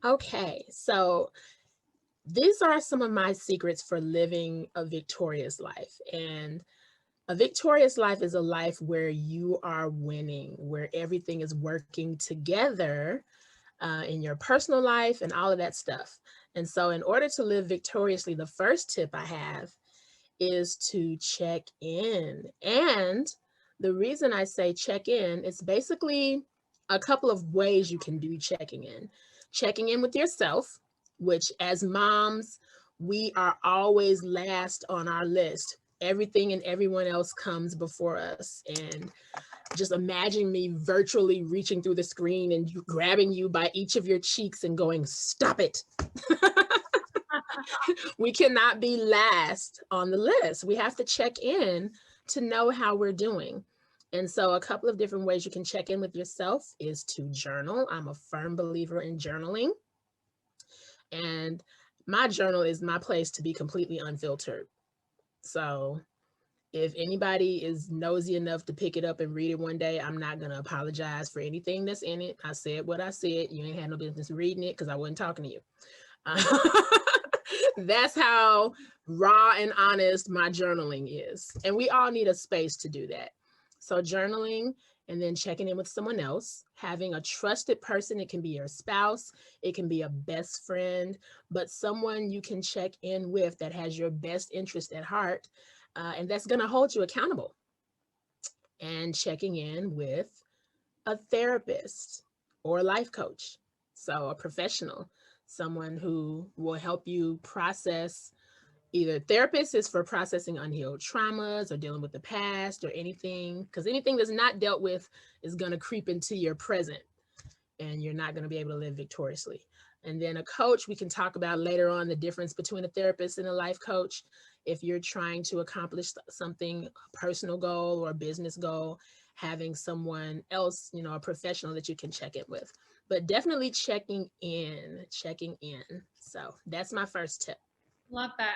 Okay, so these are some of my secrets for living a victorious life. And a victorious life is a life where you are winning, where everything is working together in your personal life and all of that stuff. And so, in order to live victoriously, the first tip I have is to check in. And the reason I say check in is basically a couple of ways you can do checking in. Checking in with yourself, which as moms, we are always last on our list. Everything and everyone else comes before us. And just imagine me virtually reaching through the screen and you grabbing you by each of your cheeks and going, stop it. We cannot be last on the list. We have to check in to know how we're doing. And so, a couple of different ways you can check in with yourself is to journal. I'm a firm believer in journaling. And my journal is my place to be completely unfiltered. So, if anybody is nosy enough to pick it up and read it one day, I'm not going to apologize for anything that's in it. I said what I said. You ain't had no business reading it because I wasn't talking to you. Uh, that's how raw and honest my journaling is. And we all need a space to do that. So, journaling and then checking in with someone else, having a trusted person. It can be your spouse, it can be a best friend, but someone you can check in with that has your best interest at heart and that's going to hold you accountable. And checking in with a therapist or a life coach. So, a professional, someone who will help you process. Either therapist is for processing unhealed traumas or dealing with the past or anything, because anything that's not dealt with is going to creep into your present and you're not going to be able to live victoriously. And then a coach, we can talk about later on the difference between a therapist and a life coach. If you're trying to accomplish something, a personal goal or a business goal, having someone else, a professional that you can check it with. But definitely checking in, checking in. So that's my first tip. Love that.